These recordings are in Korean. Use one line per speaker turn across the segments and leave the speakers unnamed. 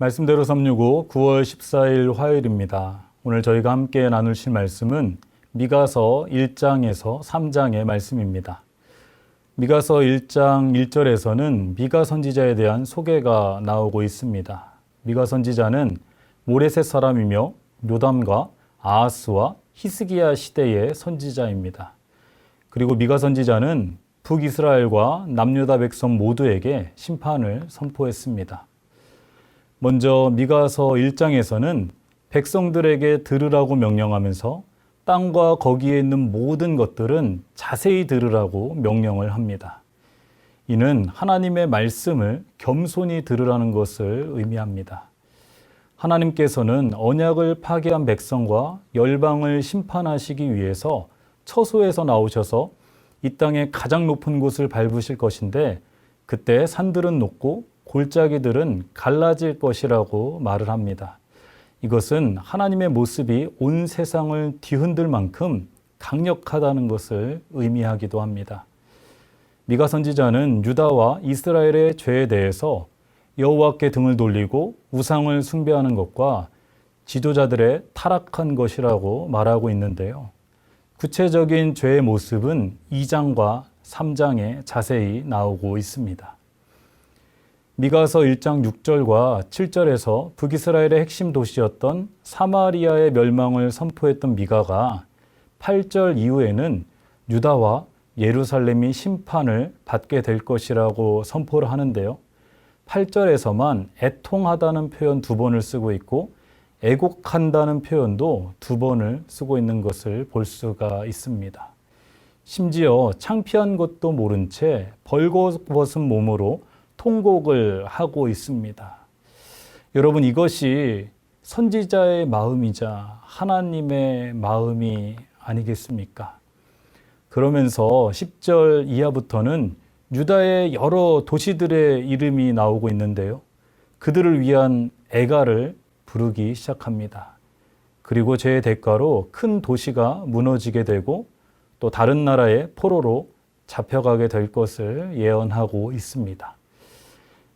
말씀대로 365 9월 14일 화요일입니다. 오늘 저희가 함께 나누실 말씀은 미가서 1장에서 3장의 말씀입니다. 미가서 1장 1절에서는 미가 선지자에 대한 소개가 나오고 있습니다. 미가 선지자는 모레셋 사람이며 요담과 아하스와 히스기야 시대의 선지자입니다. 그리고 미가 선지자는 북이스라엘과 남유다 백성 모두에게 심판을 선포했습니다. 먼저 미가서 1장에서는 백성들에게 들으라고 명령하면서 땅과 거기에 있는 모든 것들은 자세히 들으라고 명령을 합니다. 이는 하나님의 말씀을 겸손히 들으라는 것을 의미합니다. 하나님께서는 언약을 파괴한 백성과 열방을 심판하시기 위해서 처소에서 나오셔서 이 땅의 가장 높은 곳을 밟으실 것인데 그때 산들은 높고 골짜기들은 갈라질 것이라고 말을 합니다. 이것은 하나님의 모습이 온 세상을 뒤흔들 만큼 강력하다는 것을 의미하기도 합니다. 미가 선지자는 유다와 이스라엘의 죄에 대해서 여호와께 등을 돌리고 우상을 숭배하는 것과 지도자들의 타락한 것이라고 말하고 있는데요. 구체적인 죄의 모습은 2장과 3장에 자세히 나오고 있습니다. 미가서 1장 6절과 7절에서 북이스라엘의 핵심 도시였던 사마리아의 멸망을 선포했던 미가가 8절 이후에는 유다와 예루살렘이 심판을 받게 될 것이라고 선포를 하는데요. 8절에서만 애통하다는 표현 2번을 쓰고 있고 애곡한다는 표현도 2번을 쓰고 있는 것을 볼 수가 있습니다. 심지어 창피한 것도 모른 채 벌거벗은 몸으로 통곡을 하고 있습니다. 여러분, 이것이 선지자의 마음이자 하나님의 마음이 아니겠습니까? 그러면서 10절 이하부터는 유다의 여러 도시들의 이름이 나오고 있는데요. 그들을 위한 애가를 부르기 시작합니다. 그리고 죄의 대가로 큰 도시가 무너지게 되고 또 다른 나라의 포로로 잡혀가게 될 것을 예언하고 있습니다.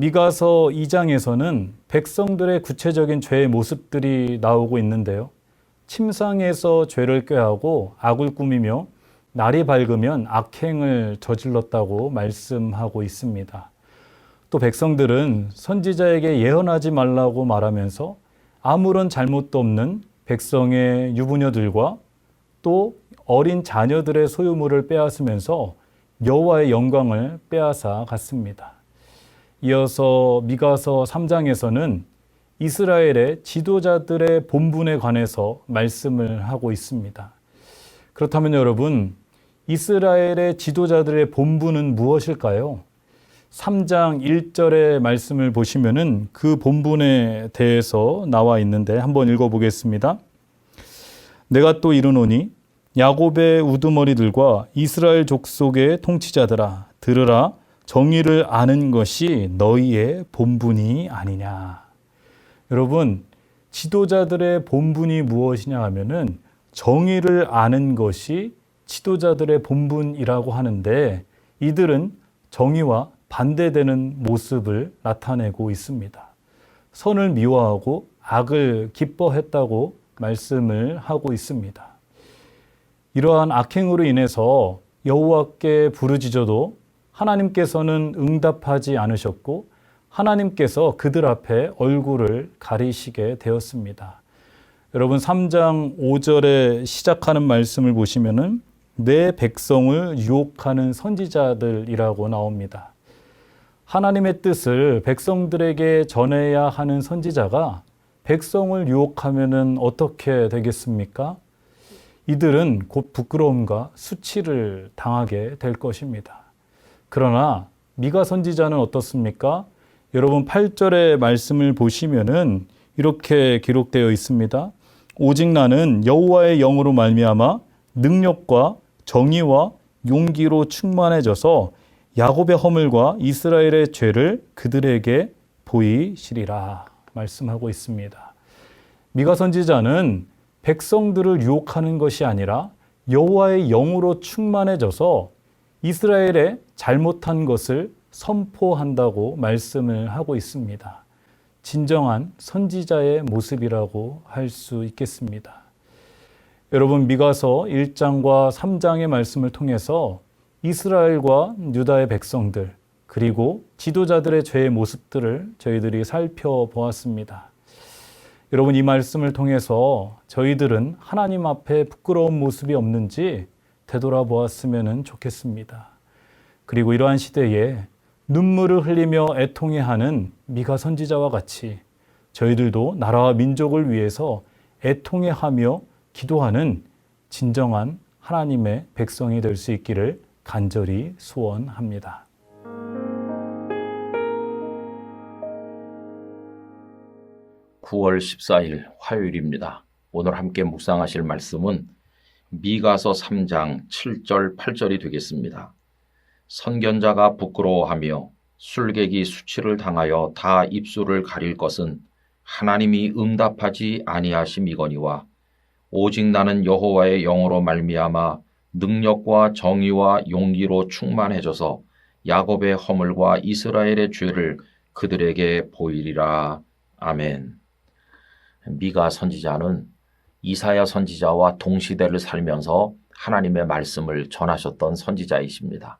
미가서 2장에서는 백성들의 구체적인 죄의 모습들이 나오고 있는데요. 침상에서 죄를 꾀하고 악을 꾸미며 날이 밝으면 악행을 저질렀다고 말씀하고 있습니다. 또 백성들은 선지자에게 예언하지 말라고 말하면서 아무런 잘못도 없는 백성의 유부녀들과 또 어린 자녀들의 소유물을 빼앗으면서 여호와의 영광을 빼앗아 갔습니다. 이어서 미가서 3장에서는 이스라엘의 지도자들의 본분에 관해서 말씀을 하고 있습니다. 그렇다면 여러분, 이스라엘의 지도자들의 본분은 무엇일까요? 3장 1절의 말씀을 보시면은 그 본분에 대해서 나와 있는데 한번 읽어보겠습니다. 내가 또 이르노니 야곱의 우두머리들과 이스라엘 족속의 통치자들아, 들으라. 정의를 아는 것이 너희의 본분이 아니냐. 여러분, 지도자들의 본분이 무엇이냐 하면은 정의를 아는 것이 지도자들의 본분이라고 하는데 이들은 정의와 반대되는 모습을 나타내고 있습니다. 선을 미워하고 악을 기뻐했다고 말씀을 하고 있습니다. 이러한 악행으로 인해서 여호와께 부르짖어도 하나님께서는 응답하지 않으셨고 하나님께서 그들 앞에 얼굴을 가리시게 되었습니다. 여러분, 3장 5절에 시작하는 말씀을 보시면은 내 백성을 유혹하는 선지자들이라고 나옵니다. 하나님의 뜻을 백성들에게 전해야 하는 선지자가 백성을 유혹하면은 어떻게 되겠습니까? 이들은 곧 부끄러움과 수치를 당하게 될 것입니다. 그러나 미가 선지자는 어떻습니까? 여러분 8절의 말씀을 보시면은 이렇게 기록되어 있습니다. 오직 나는 여호와의 영으로 말미암아 능력과 정의와 용기로 충만해져서 야곱의 허물과 이스라엘의 죄를 그들에게 보이시리라 말씀하고 있습니다. 미가 선지자는 백성들을 유혹하는 것이 아니라 여호와의 영으로 충만해져서 이스라엘의 잘못한 것을 선포한다고 말씀을 하고 있습니다. 진정한 선지자의 모습이라고 할 수 있겠습니다. 여러분, 미가서 1장과 3장의 말씀을 통해서 이스라엘과 유다의 백성들, 그리고 지도자들의 죄의 모습들을 저희들이 살펴보았습니다. 여러분, 이 말씀을 통해서 저희들은 하나님 앞에 부끄러운 모습이 없는지 되돌아보았으면 좋겠습니다. 그리고 이러한 시대에 눈물을 흘리며 애통해하는 미가 선지자와 같이 저희들도 나라와 민족을 위해서 애통해하며 기도하는 진정한 하나님의 백성이 될 수 있기를 간절히 소원합니다.
(9월 14일) 화요일입니다. 오늘 함께 묵상하실 말씀은 미가서 3장 7절 8절이 되겠습니다. 선견자가 부끄러워하며 술객이 수치를 당하여 다 입술을 가릴 것은 하나님이 응답하지 아니하심이거니와 오직 나는 여호와의 영으로 말미암아 능력과 정의와 용기로 충만해져서 야곱의 허물과 이스라엘의 죄를 그들에게 보이리라. 아멘. 미가 선지자는 이사야 선지자와 동시대를 살면서 하나님의 말씀을 전하셨던 선지자이십니다.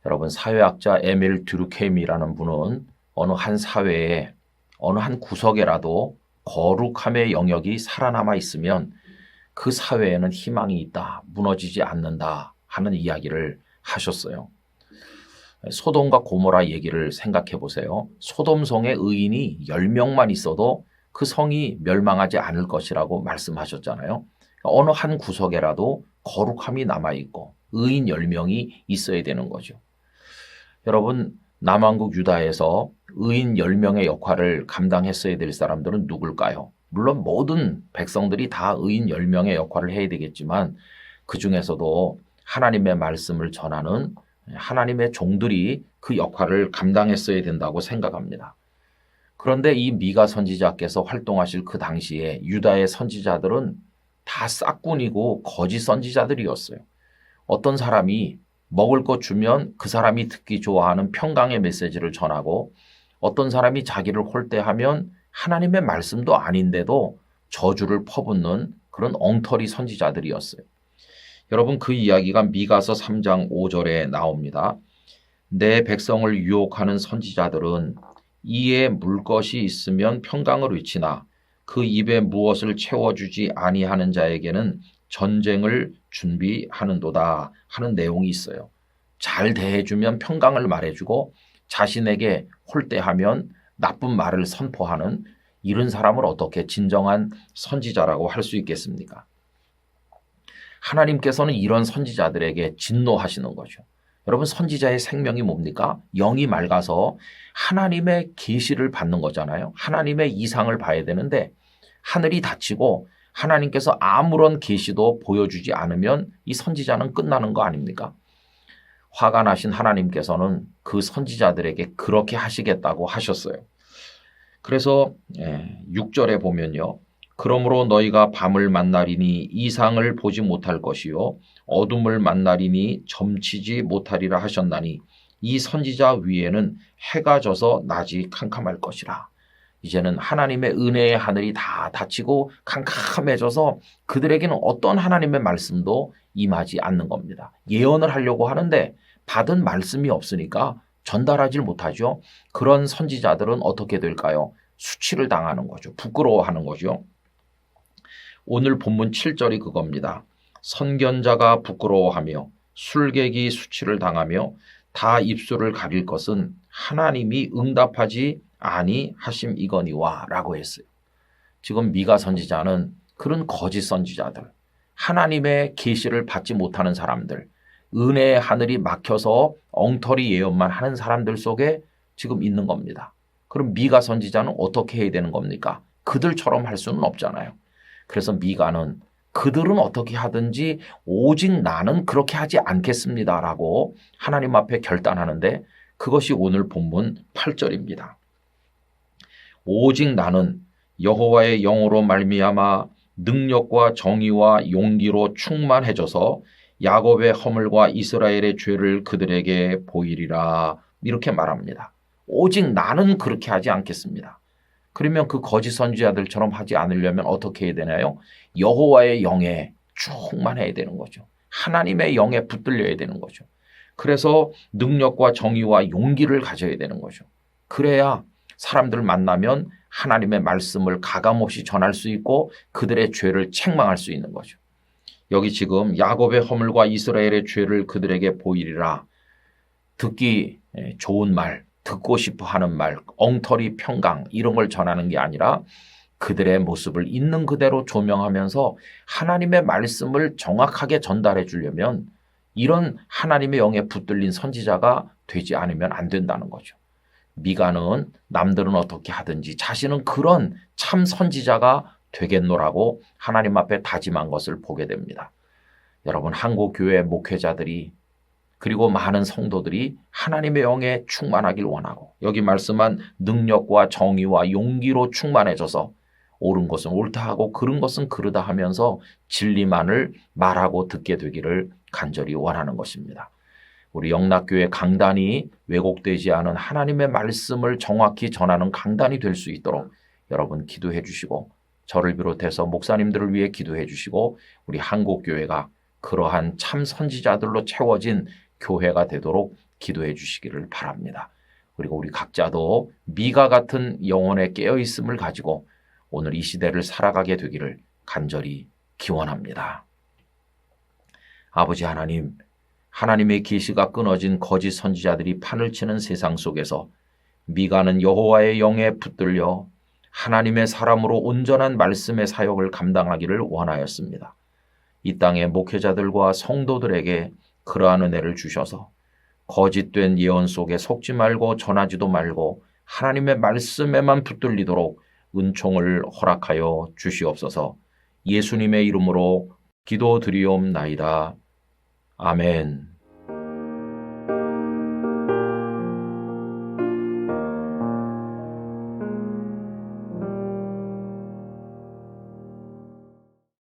여러분, 사회학자 에밀 듀르케임이라는 분은 어느 한 사회에 어느 한 구석에라도 거룩함의 영역이 살아남아 있으면 그 사회에는 희망이 있다, 무너지지 않는다 하는 이야기를 하셨어요. 소돔과 고모라 얘기를 생각해 보세요. 소돔성에 의인이 10명만 있어도 그 성이 멸망하지 않을 것이라고 말씀하셨잖아요. 어느 한 구석에라도 거룩함이 남아있고 의인 10명이 있어야 되는 거죠. 여러분, 남왕국 유다에서 의인 10명의 역할을 감당했어야 될 사람들은 누굴까요? 물론 모든 백성들이 다 의인 10명의 역할을 해야 되겠지만 그 중에서도 하나님의 말씀을 전하는 하나님의 종들이 그 역할을 감당했어야 된다고 생각합니다. 그런데 이 미가 선지자께서 활동하실 그 당시에 유다의 선지자들은 다 싹군이고 거짓 선지자들이었어요. 어떤 사람이 먹을 것 주면 그 사람이 듣기 좋아하는 평강의 메시지를 전하고 어떤 사람이 자기를 홀대하면 하나님의 말씀도 아닌데도 저주를 퍼붓는 그런 엉터리 선지자들이었어요. 여러분, 그 이야기가 미가서 3장 5절에 나옵니다. 내 백성을 유혹하는 선지자들은 이에 물 것이 있으면 평강을 외치나 그 입에 무엇을 채워주지 아니하는 자에게는 전쟁을 준비하는도다 하는 내용이 있어요. 잘 대해주면 평강을 말해주고 자신에게 홀대하면 나쁜 말을 선포하는 이런 사람을 어떻게 진정한 선지자라고 할 수 있겠습니까? 하나님께서는 이런 선지자들에게 진노하시는 거죠. 여러분, 선지자의 생명이 뭡니까? 영이 맑아서 하나님의 계시를 받는 거잖아요. 하나님의 이상을 봐야 되는데 하늘이 닫히고 하나님께서 아무런 계시도 보여주지 않으면 이 선지자는 끝나는 거 아닙니까? 화가 나신 하나님께서는 그 선지자들에게 그렇게 하시겠다고 하셨어요. 그래서 6절에 보면요. 그러므로 너희가 밤을 만나리니 이상을 보지 못할 것이요 어둠을 만나리니 점치지 못하리라 하셨나니 이 선지자 위에는 해가 져서 낮이 캄캄할 것이라. 이제는 하나님의 은혜의 하늘이 다 닫히고 캄캄해져서 그들에게는 어떤 하나님의 말씀도 임하지 않는 겁니다. 예언을 하려고 하는데 받은 말씀이 없으니까 전달하지 못하죠. 그런 선지자들은 어떻게 될까요? 수치를 당하는 거죠. 부끄러워하는 거죠. 오늘 본문 7절이 그겁니다. 선견자가 부끄러워하며 술객이 수치를 당하며 다 입술을 가릴 것은 하나님이 응답하지 아니하심이거니와 라고 했어요. 지금 미가 선지자는 그런 거짓 선지자들, 하나님의 계시를 받지 못하는 사람들, 은혜의 하늘이 막혀서 엉터리 예언만 하는 사람들 속에 지금 있는 겁니다. 그럼 미가 선지자는 어떻게 해야 되는 겁니까? 그들처럼 할 수는 없잖아요. 그래서 미가는 그들은 어떻게 하든지 오직 나는 그렇게 하지 않겠습니다라고 하나님 앞에 결단하는데 그것이 오늘 본문 8절입니다. 오직 나는 여호와의 영으로 말미암아 능력과 정의와 용기로 충만해져서 야곱의 허물과 이스라엘의 죄를 그들에게 보이리라 이렇게 말합니다. 오직 나는 그렇게 하지 않겠습니다. 그러면 그 거짓 선지자들처럼 하지 않으려면 어떻게 해야 되나요? 여호와의 영에 충만해야 되는 거죠. 하나님의 영에 붙들려야 되는 거죠. 그래서 능력과 정의와 용기를 가져야 되는 거죠. 그래야 사람들 만나면 하나님의 말씀을 가감없이 전할 수 있고 그들의 죄를 책망할 수 있는 거죠. 여기 지금 야곱의 허물과 이스라엘의 죄를 그들에게 보이리라. 듣기 좋은 말, 듣고 싶어 하는 말, 엉터리 평강 이런 걸 전하는 게 아니라 그들의 모습을 있는 그대로 조명하면서 하나님의 말씀을 정확하게 전달해 주려면 이런 하나님의 영에 붙들린 선지자가 되지 않으면 안 된다는 거죠. 미가는 남들은 어떻게 하든지 자신은 그런 참 선지자가 되겠노라고 하나님 앞에 다짐한 것을 보게 됩니다. 여러분, 한국교회 목회자들이 그리고 많은 성도들이 하나님의 영에 충만하길 원하고 여기 말씀한 능력과 정의와 용기로 충만해져서 옳은 것은 옳다 하고 그른 것은 그르다 하면서 진리만을 말하고 듣게 되기를 간절히 원하는 것입니다. 우리 영락교회 강단이 왜곡되지 않은 하나님의 말씀을 정확히 전하는 강단이 될 수 있도록 여러분 기도해 주시고 저를 비롯해서 목사님들을 위해 기도해 주시고 우리 한국교회가 그러한 참 선지자들로 채워진 교회가 되도록 기도해 주시기를 바랍니다. 그리고 우리 각자도 미가 같은 영혼의 깨어있음을 가지고 오늘 이 시대를 살아가게 되기를 간절히 기원합니다. 아버지 하나님, 하나님의 계시가 끊어진 거짓 선지자들이 판을 치는 세상 속에서 미가는 여호와의 영에 붙들려 하나님의 사람으로 온전한 말씀의 사역을 감당하기를 원하였습니다. 이 땅의 목회자들과 성도들에게 그러한 은혜를 주셔서 거짓된 예언 속에 속지 말고 전하지도 말고 하나님의 말씀에만 붙들리도록 은총을 허락하여 주시옵소서. 예수님의 이름으로 기도드리옵나이다. 아멘.